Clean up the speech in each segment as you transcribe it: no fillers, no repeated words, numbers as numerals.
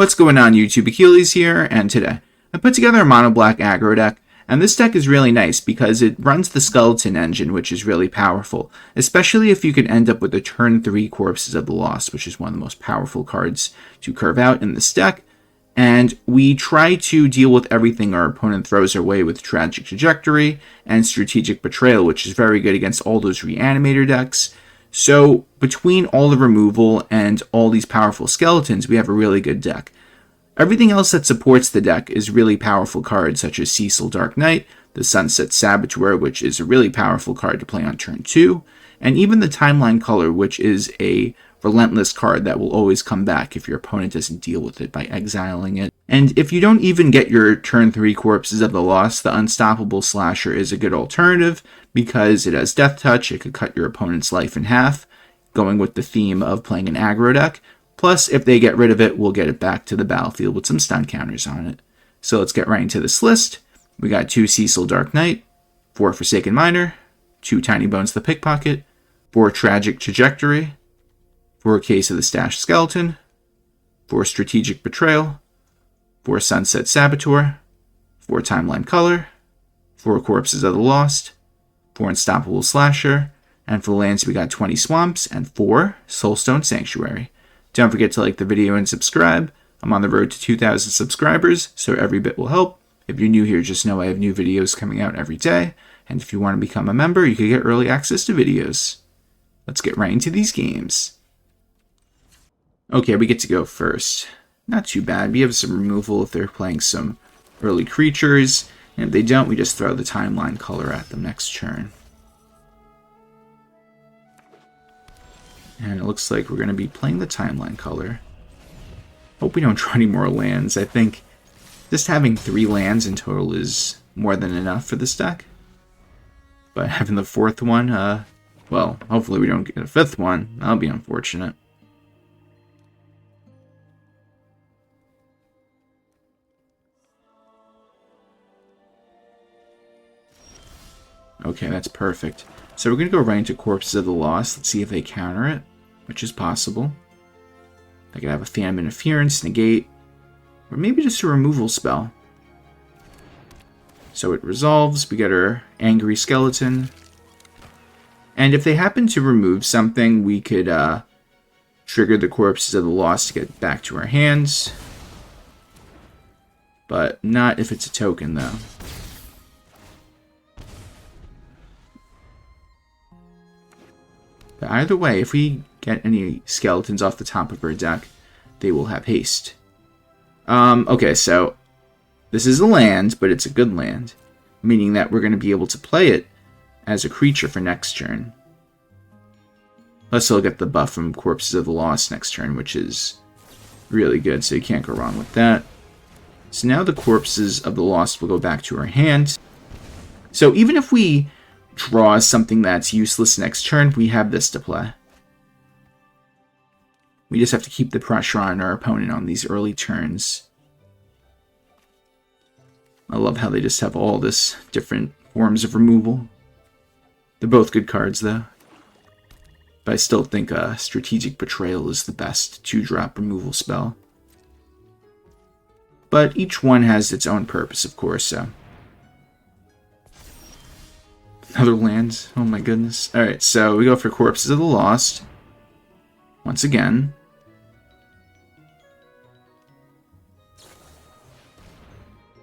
What's going on YouTube? Achilles here, and today I put together a mono black aggro deck, and this deck is really nice because it runs the skeleton engine, which is really powerful, especially if you could end up with the turn 3 Corpses of the Lost, which is one of the most powerful cards to curve out in this deck. And we try to deal with everything our opponent throws our way with Tragic Trajectory and Strategic Betrayal, which is very good against all those Reanimator decks. So between all the removal and all these powerful skeletons, we have a really good deck. Everything else that supports the deck is really powerful cards, such as Cecil Dark Knight, the Sunset Saboteur, which is a really powerful card to play on turn 2, and even the Timeline Culler, which is a relentless card that will always come back if your opponent doesn't deal with it by exiling it. And if you don't even get your turn 3 Corpses of the Lost, the Unstoppable Slasher is a good alternative because it has Death Touch. It could cut your opponent's life in half, going with the theme of playing an aggro deck. Plus, if they get rid of it, we'll get it back to the battlefield with some stun counters on it. So let's get right into this list. We got 2 Cecil Dark Knight, 4 Forsaken Miner, 2 Tinybones the Pickpocket, 4 Tragic Trajectory, 4 Case of the Stashed Skeleton, 4 Strategic Betrayal, 4 Sunset Saboteur, 4 Timeline Culler, 4 Corpses of the Lost, 4 Unstoppable Slasher, and for the lands we got 20 Swamps and 4 Soulstone Sanctuary. Don't forget to like the video and subscribe. I'm on the road to 2,000 subscribers, so every bit will help. If you're new here, just know I have new videos coming out every day, and if you want to become a member, you can get early access to videos. Let's get right into these games. Okay, we get to go first. Not too bad. We have some removal if they're playing some early creatures, and if they don't, we just throw the Timeline Culler at them next turn. And it looks like we're going to be playing the Timeline Culler. Hope we don't draw any more lands. I think just having 3 lands in total is more than enough for this deck. But having the 4th one, well, hopefully we don't get a 5th one. That'll be unfortunate. Okay, that's perfect. So we're going to go right into Corpses of the Lost. Let's see if they counter it, which is possible. They could have a Phantom Interference, Negate, or maybe just a removal spell. So it resolves. We get our Angry Skeleton. And if they happen to remove something, we could trigger the Corpses of the Lost to get back to our hands. But not if it's a token, though. But either way, if we get any skeletons off the top of our deck, they will have haste. Okay, so this is a land, but it's a good land, meaning that we're going to be able to play it as a creature for next turn. Plus, he'll get the buff from Corpses of the Lost next turn, which is really good, so you can't go wrong with that. So now the Corpses of the Lost will go back to our hand. So even if we draw something that's useless next turn, we have this to play. We just have to keep the pressure on our opponent on these early turns. I love how they just have all this different forms of removal. They're both good cards, though. But I still think Strategic Betrayal is the best 2-drop removal spell. But each one has its own purpose, of course, so. Another land. Oh my goodness. Alright, so we go for Corpses of the Lost. Once again.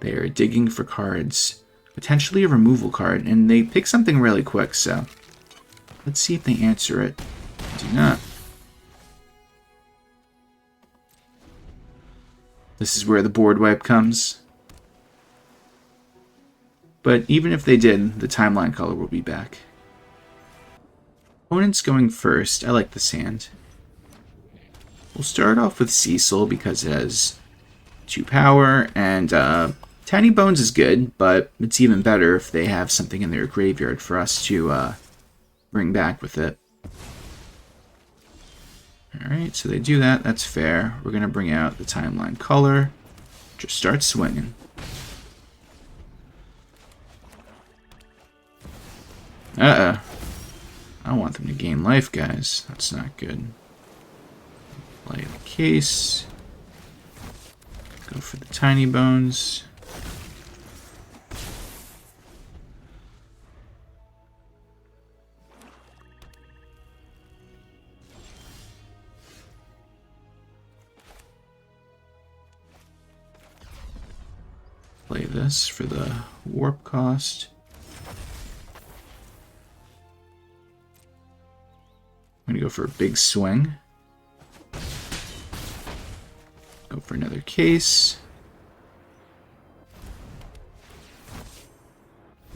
They are digging for cards. Potentially a removal card. And they pick something really quick, so. Let's see if they answer it. Do not. This is where the board wipe comes. But even if they did, the Timeline Culler will be back. Opponent's going first. I like this hand. We'll start off with Cecil because it has 2 power, and Tinybones is good, but it's even better if they have something in their graveyard for us to bring back with it. Alright, so they do that. That's fair. We're going to bring out the Timeline Culler. Just start swinging. Uh-oh. I don't want them to gain life, guys. That's not good. Play the case. Go for the Tinybones. Play this for the warp cost. I'm gonna go for a big swing. Go for another case.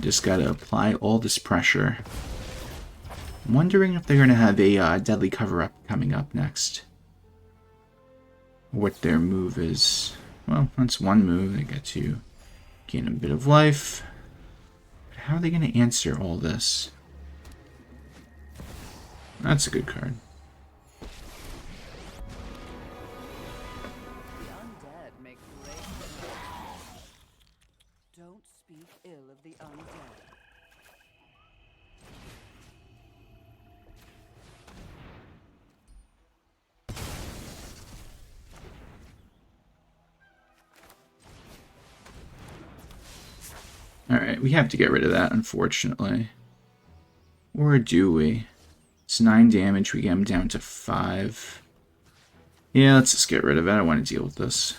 Just gotta apply all this pressure. I'm wondering if they're gonna have a deadly cover-up coming up next. What their move is. Well, that's one move. They get to gain a bit of life. But how are they gonna answer all this? That's a good card. The undead make great companions. Don't speak ill of the undead. Alright, we have to get rid of that, unfortunately. Or do we? It's 9 damage, we get him down to 5. Yeah, let's just get rid of it. I don't want to deal with this.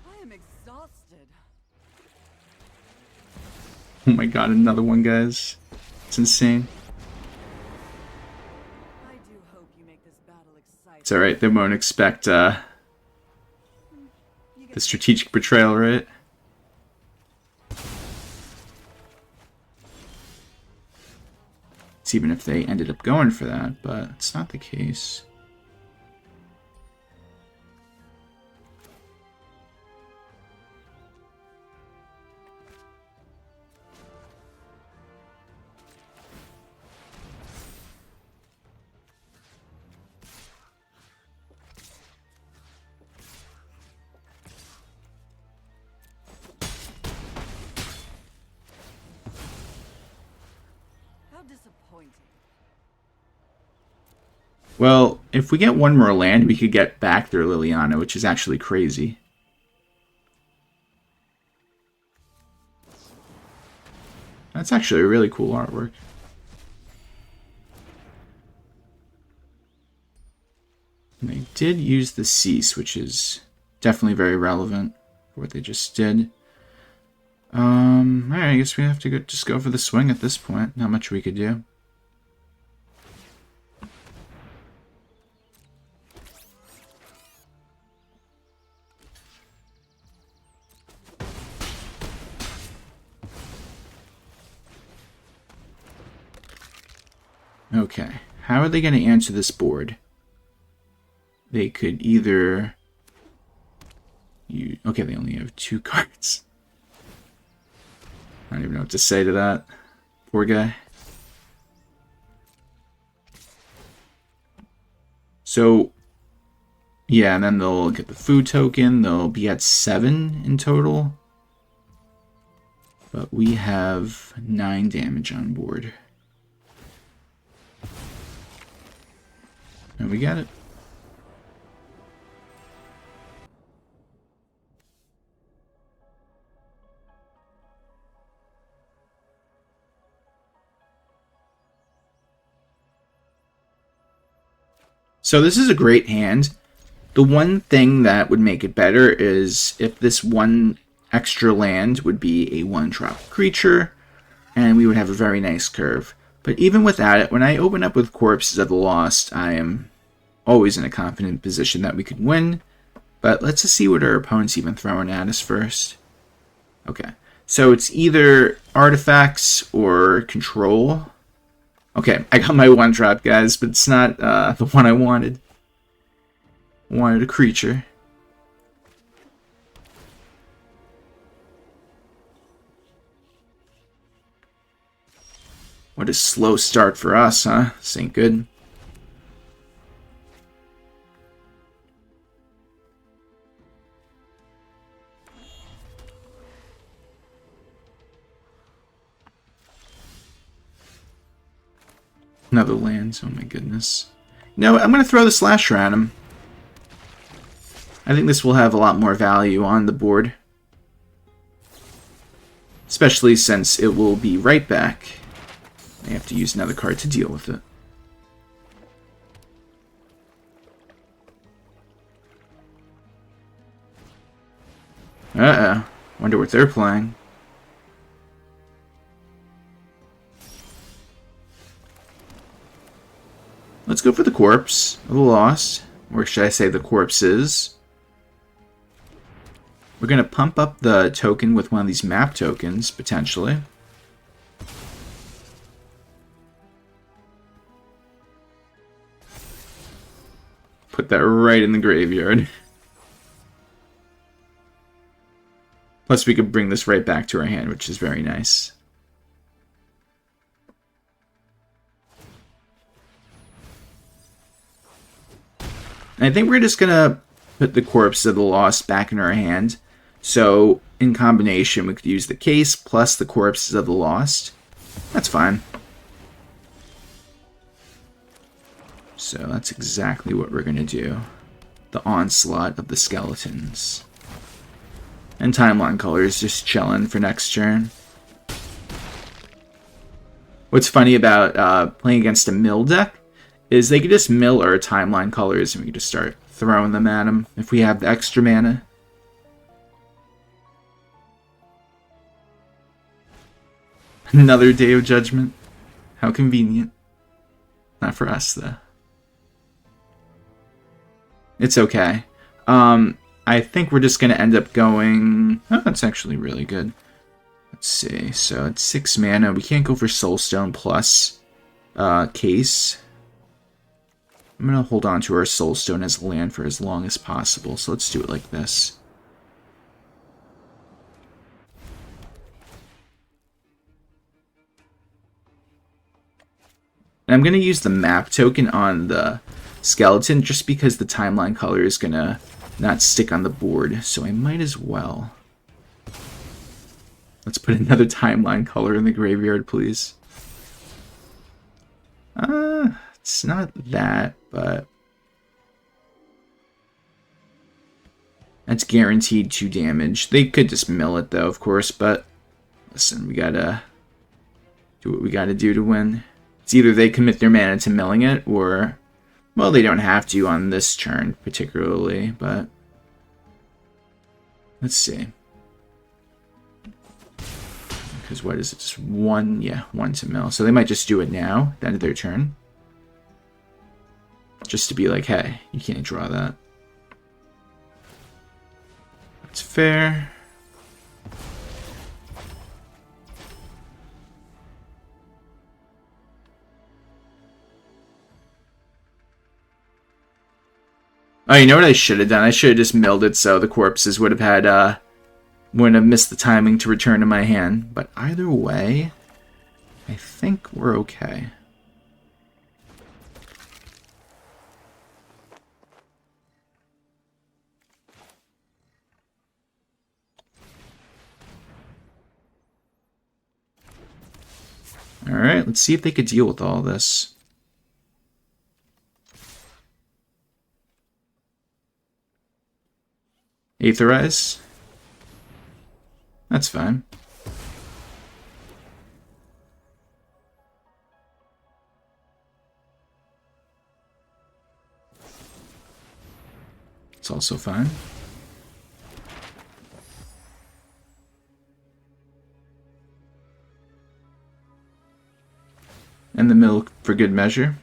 I am exhausted. Oh my god, another one, guys. It's insane. I do hope you make this battle exciting. It's alright, they won't expect the Strategic Betrayal, right? It's even if they ended up going for that, but it's not the case. How disappointing. Well, if we get one more land, we could get back their Liliana, which is actually crazy. That's actually a really cool artwork. And they did use the cease, which is definitely very relevant for what they just did. Alright, I guess we have to just go for the swing at this point. Not much we could do. Okay, how are they going to answer this board? They could either... Okay, they only have 2 cards. I don't even know what to say to that. Poor guy. So, yeah, and then they'll get the food token. They'll be at 7 in total. But we have 9 damage on board. And we got it. So this is a great hand. The one thing that would make it better is if this one extra land would be a 1-drop creature, and we would have a very nice curve. But even without it, when I open up with Corpses of the Lost, I am always in a confident position that we could win. But let's just see what our opponent's even throwing at us first. Okay, so it's either artifacts or control. Okay, I got my 1-drop, guys, but it's not the one I wanted. I wanted a creature. What a slow start for us, huh? This ain't good. Another land. Oh my goodness. You know what? I'm going to throw the Slasher at him. I think this will have a lot more value on the board. Especially since it will be right back. I have to use another card to deal with it. Uh-oh. Wonder what they're playing. Let's go for the Corpse of the Lost. Or should I say the Corpses. We're going to pump up the token with one of these map tokens, potentially. Put that right in the graveyard. Plus we could bring this right back to our hand, which is very nice. And I think we're just going to put the Corpse of the Lost back in our hand. So, in combination, we could use the Case plus the Corpses of the Lost. That's fine. So, that's exactly what we're going to do. The Onslaught of the Skeletons. And Timeline Culler is just chilling for next turn. What's funny about playing against a mill deck is they could just mill our Timeline Cullers and we can just start throwing them at them if we have the extra mana. Another Day of Judgment. How convenient. Not for us, though. It's okay. I think we're just going to end up going... Oh, that's actually really good. Let's see. So it's 6 mana. We can't go for Soulstone plus Case. I'm going to hold on to our Soulstone as a land for as long as possible. So let's do it like this. And I'm going to use the map token on the skeleton just because the Timeline Culler is going to not stick on the board. So I might as well. Let's put another Timeline Culler in the graveyard, please. It's not that, but that's guaranteed 2 damage. They could just mill it, though, of course, but listen, we gotta do what we gotta do to win. It's either they commit their mana to milling it, or, well, they don't have to on this turn, particularly, but let's see. Because what is it? Just 1? Yeah, 1 to mill. So they might just do it now, at the end of their turn. Just to be like, hey, you can't draw that. That's fair. Oh, you know what I should have done? I should have just milled it so the corpses would have had, wouldn't have missed the timing to return to my hand. But either way, I think we're okay. Alright, let's see if they could deal with all this. Aetherize? That's fine. It's also fine. And the milk for good measure.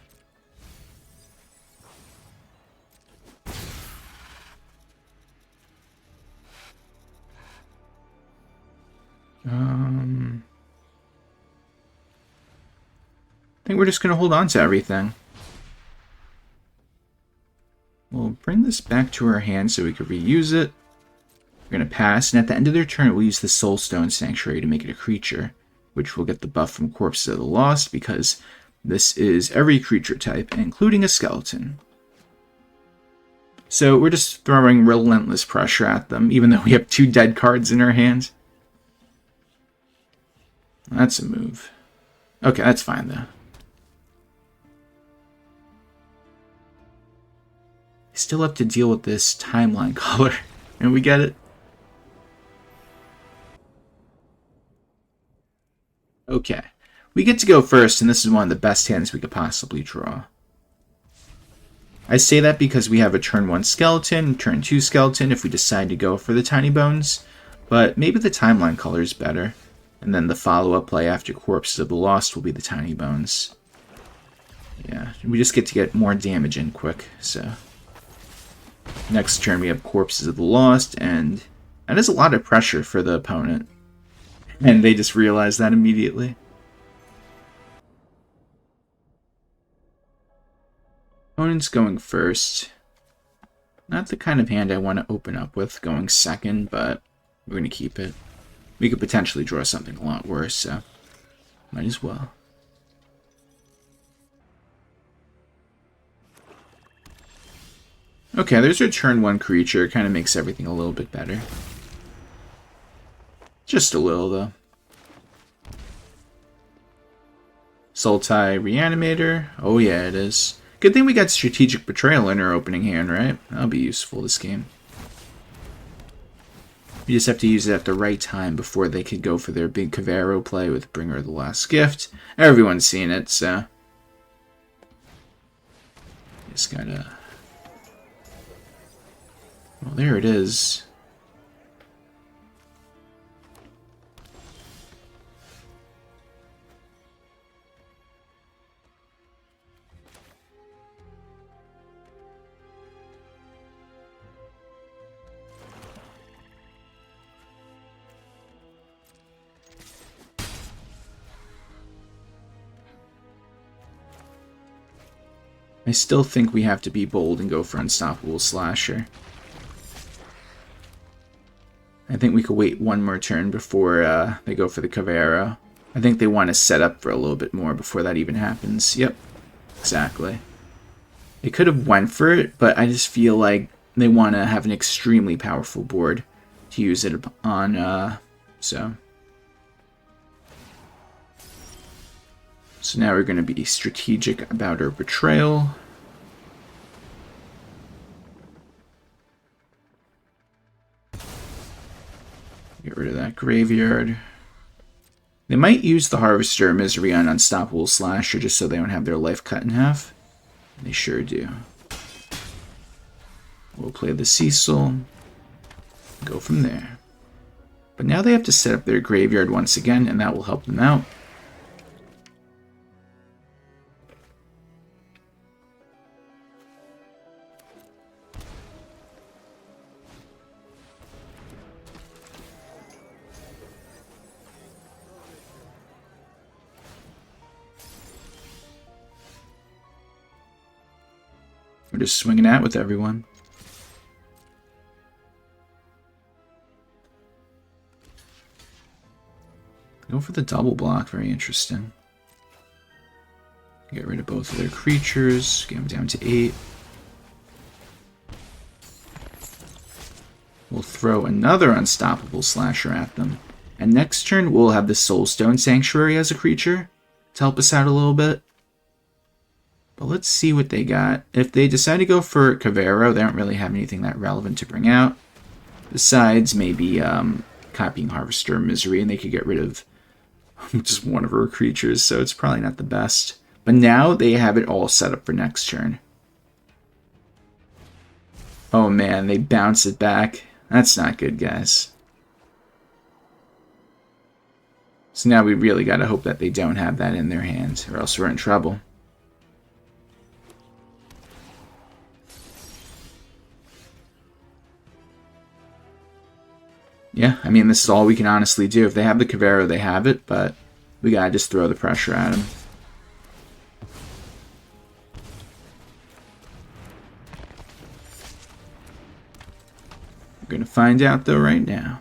I think we're just going to hold on to everything. We'll bring this back to our hand so we can reuse it. We're going to pass, and at the end of their turn, we'll use the Soulstone Sanctuary to make it a creature, which will get the buff from Corpses of the Lost, because this is every creature type, including a skeleton. So we're just throwing relentless pressure at them, even though we have 2 dead cards in our hand. That's a move. Okay, that's fine, though. still have to deal with this Timeline Culler. And we get it. Okay. We get to go first, and this is one of the best hands we could possibly draw. I say that because we have a turn 1 skeleton, turn 2 skeleton if we decide to go for the Tinybones, but maybe the Timeline Culler is better, and then the follow-up play after Corpses of the Lost will be the Tinybones. Yeah, we just get to get more damage in quick, so... Next turn we have Corpses of the Lost, and that is a lot of pressure for the opponent. And they just realize that immediately. Opponent's going first. Not the kind of hand I want to open up with going second, but we're going to keep it. We could potentially draw something a lot worse, so might as well. Okay, there's our turn 1 creature. Kind of makes everything a little bit better. Just a little, though. Sultai Reanimator. Oh yeah, it is. Good thing we got Strategic Betrayal in our opening hand, right? That'll be useful this game. We just have to use it at the right time before they could go for their big Cavero play with Bringer of the Last Gift. Everyone's seen it, so... Just gotta... Well, there it is. I still think we have to be bold and go for Unstoppable Slasher. I think we could wait one more turn before they go for the Cavero. I think they want to set up for a little bit more before that even happens. Yep, exactly. They could have went for it, but I just feel like they want to have an extremely powerful board to use it on, so now we're going to be strategic about our betrayal. Get rid of that graveyard. They might use the Harvester of Misery on Unstoppable Slasher just so they don't have their life cut in half. They sure do. We'll play the Cecil. Go from there. But now they have to set up their graveyard once again, and that will help them out. We're just swinging at with everyone. Go for the double block, very interesting. Get rid of both of their creatures, get them down to 8. We'll throw another Unstoppable Slasher at them. And next turn, we'll have the Soulstone Sanctuary as a creature to help us out a little bit. But let's see what they got. If they decide to go for Cavero, they don't really have anything that relevant to bring out. Besides, maybe copying Harvester of Misery, and they could get rid of just one of her creatures, so it's probably not the best. But now they have it all set up for next turn. Oh man, they bounce it back. That's not good, guys. So now we really gotta hope that they don't have that in their hand, or else we're in trouble. Yeah, I mean, this is all we can honestly do. If they have the Cavero, they have it, but we gotta just throw the pressure at them. We're gonna find out, though, right now.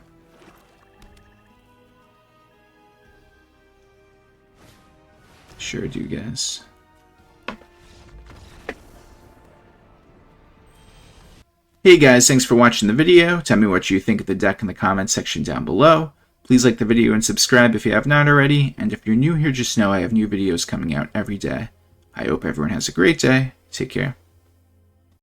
Sure do, guys. Hey guys, thanks for watching the video. Tell me what you think of the deck in the comments section down below. Please like the video and subscribe if you have not already. And if you're new here, just know I have new videos coming out every day. I hope everyone has a great day. Take care.